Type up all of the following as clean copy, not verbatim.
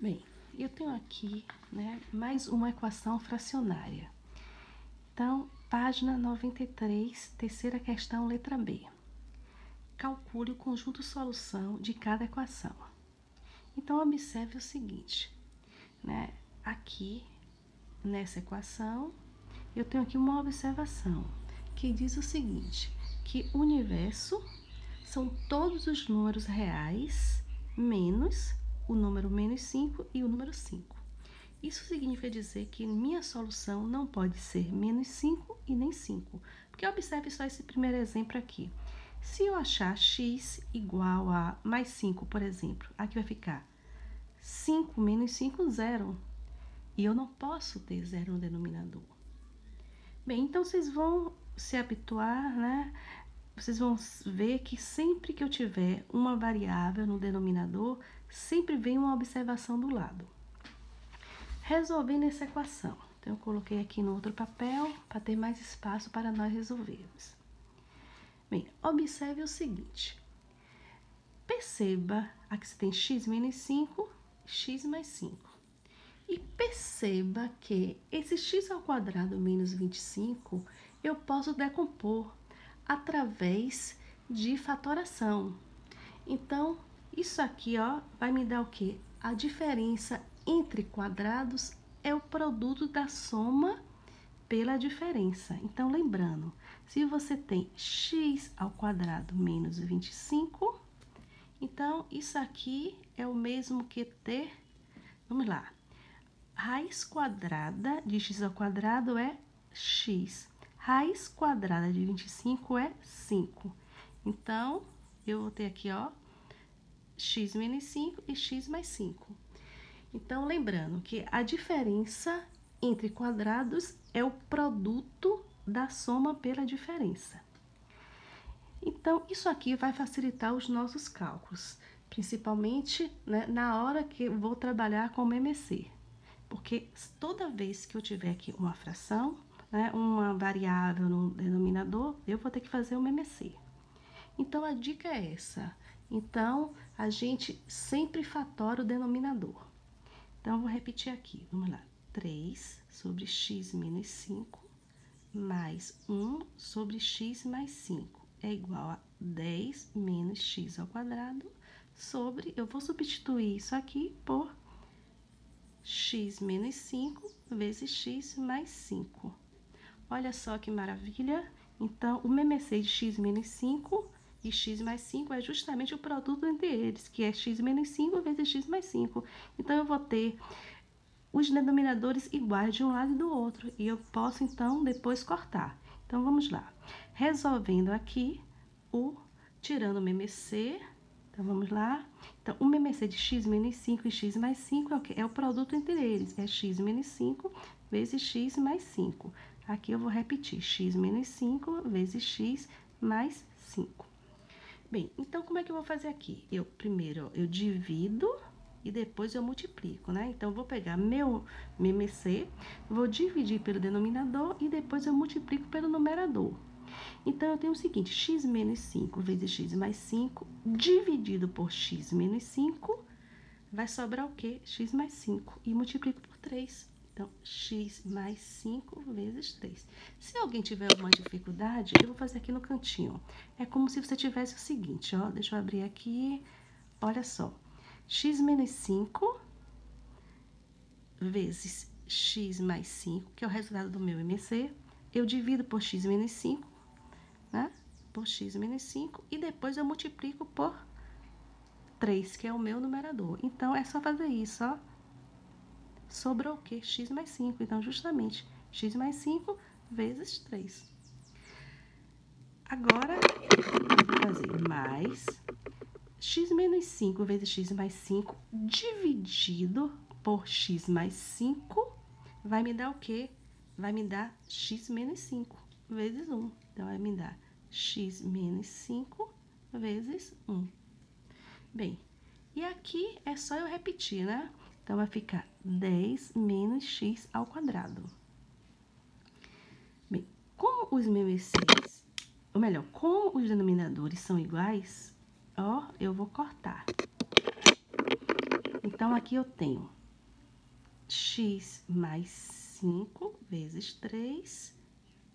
Bem, eu tenho aqui, né, mais uma equação fracionária. Então, página 93, terceira questão, letra B. Calcule o conjunto solução de cada equação. Então, observe o seguinte, né? Aqui, nessa equação, eu tenho aqui uma observação que diz o seguinte, que o universo são todos os números reais menos o número menos 5 e o número 5. Isso significa dizer que minha solução não pode ser menos 5 e nem 5. Porque observe só esse primeiro exemplo aqui. Se eu achar x igual a mais 5, por exemplo, aqui vai ficar 5 menos 5, 0. E eu não posso ter 0 no denominador. Bem, então vocês vão se habituar, né? Vocês vão ver que sempre que eu tiver uma variável no denominador, sempre vem uma observação do lado. Resolvendo essa equação. Então, eu coloquei aqui no outro papel para ter mais espaço para nós resolvermos. Bem, observe o seguinte. Perceba, aqui você tem x menos 5, x mais 5. E perceba que esse x ao quadrado menos 25, eu posso decompor através de fatoração. Então, isso aqui, ó, vai me dar o quê? A diferença entre quadrados é o produto da soma pela diferença. Então, lembrando, se você tem x ao quadrado menos 25, então, isso aqui é o mesmo que ter, vamos lá, raiz quadrada de x ao quadrado é x. Raiz quadrada de 25 é 5. Então, eu vou ter aqui, ó, x menos 5 e x mais 5. Então, lembrando que a diferença entre quadrados é o produto da soma pela diferença. Então, isso aqui vai facilitar os nossos cálculos, principalmente, né, na hora que eu vou trabalhar com o MMC. Porque toda vez que eu tiver aqui uma fração, né, uma variável no denominador, eu vou ter que fazer o MMC. Então, a dica é essa. Então, a gente sempre fatora o denominador. Então, eu vou repetir aqui. Vamos lá. 3 sobre x menos 5 mais 1 sobre x mais 5 é igual a 10 menos x ao quadrado sobre... Eu vou substituir isso aqui por x menos 5 vezes x mais 5. Olha só que maravilha. Então, o MMC de x menos 5 e x mais 5 é justamente o produto entre eles, que é x menos 5 vezes x mais 5. Então, eu vou ter os denominadores iguais de um lado e do outro. E eu posso, então, depois cortar. Então, vamos lá. Resolvendo aqui, tirando o MMC... Então, vamos lá. Então, o MMC de x menos 5 e x mais 5 é o quê? É o produto entre eles. É x menos 5 vezes x mais 5. Aqui eu vou repetir. X menos 5 vezes x mais 5. Bem, então, como é que eu vou fazer aqui? Primeiro, eu divido e depois eu multiplico, né? Então, eu vou pegar meu MMC, vou dividir pelo denominador e depois eu multiplico pelo numerador. Então, eu tenho o seguinte, x menos 5 vezes x mais 5, dividido por x menos 5, vai sobrar o quê? X mais 5. E multiplico por 3. Então, x mais 5 vezes 3. Se alguém tiver alguma dificuldade, eu vou fazer aqui no cantinho. É como se você tivesse o seguinte, ó. Deixa eu abrir aqui. Olha só. X menos 5 vezes x mais 5, que é o resultado do meu MMC. Eu divido por x menos 5. Né? Por x menos 5, e depois eu multiplico por 3, que é o meu numerador. Então, é só fazer isso, ó. Sobrou o quê? X mais 5. Então, justamente, x mais 5 vezes 3. Agora, eu vou fazer mais x menos 5 vezes x mais 5 dividido por x mais 5 vai me dar o quê? Vai me dar x menos 5 vezes 1. Então, vai me dar x menos 5 vezes 1. Bem, e aqui é só eu repetir, né? Então, vai ficar 10 menos x ao quadrado. Bem, como os MMCs, ou melhor, como os denominadores são iguais, ó, eu vou cortar. Então, Então, aqui eu tenho x mais 5 vezes 3,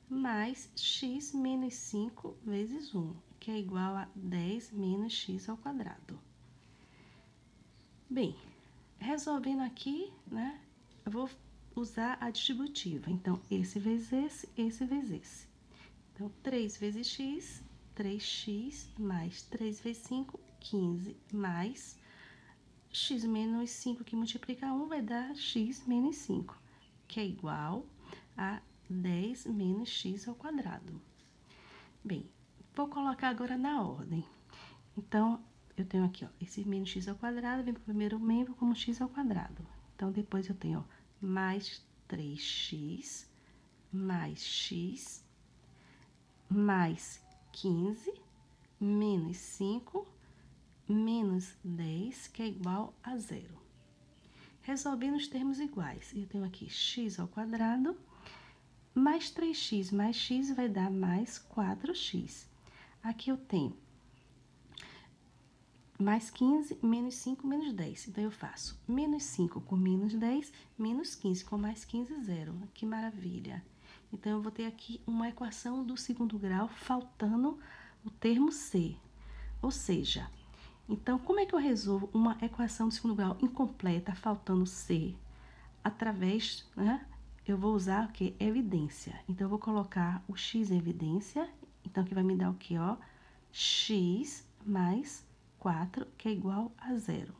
mais x menos 5 vezes 1, que é igual a 10 menos x ao quadrado. Bem, resolvendo aqui, né, eu vou usar a distributiva. Então, esse vezes esse vezes esse. Então, 3 vezes x, 3x, mais 3 vezes 5, 15, mais x menos 5, que multiplica 1, vai dar x menos 5, que é igual a 10 menos x ao quadrado. Bem, vou colocar agora na ordem. Então, eu tenho aqui, ó, esse menos x ao quadrado, vem para o primeiro membro como x ao quadrado. Então, depois eu tenho, ó, mais 3x, mais x, mais 15, menos 5, menos 10, que é igual a 0. Resolvendo os termos iguais, eu tenho aqui x ao quadrado, mais 3x mais x vai dar mais 4x. Aqui eu tenho mais 15, menos 5, menos 10. Então, eu faço menos 5 com menos 10, menos 15 com mais 15, 0. Que maravilha! Então, eu vou ter aqui uma equação do segundo grau, faltando o termo c. Ou seja, então, como é que eu resolvo uma equação do segundo grau incompleta, faltando c? Através, né, eu vou usar o que? Evidência. Então, eu vou colocar o x em evidência. Então, aqui vai me dar o que, ó? X mais 4, que é igual a 0.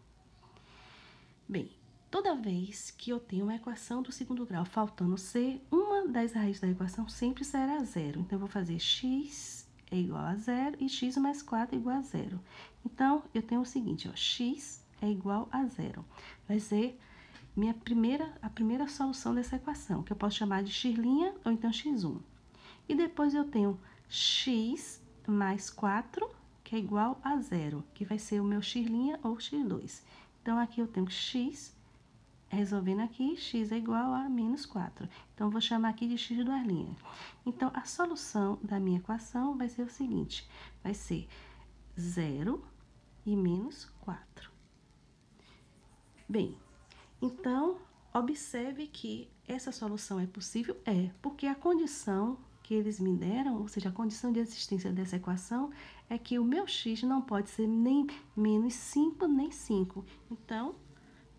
Bem, toda vez que eu tenho uma equação do segundo grau faltando c, uma das raízes da equação sempre será 0. Então, eu vou fazer x é igual a 0 e x mais 4 é igual a 0. Então, eu tenho o seguinte, ó, x é igual a 0. Vai ser a primeira solução dessa equação, que eu posso chamar de x' ou então x1. E depois eu tenho x mais 4, que é igual a 0, que vai ser o meu x' ou x2. Então, aqui eu tenho x, resolvendo aqui, x é igual a menos 4. Então, eu vou chamar aqui de x². Então, a solução da minha equação vai ser o seguinte, vai ser 0 e menos 4. Bem, então, observe que essa solução é possível? É, porque a condição que eles me deram, ou seja, a condição de existência dessa equação, é que o meu x não pode ser nem menos 5, nem 5. Então,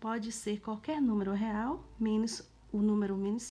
pode ser qualquer número real, menos o número menos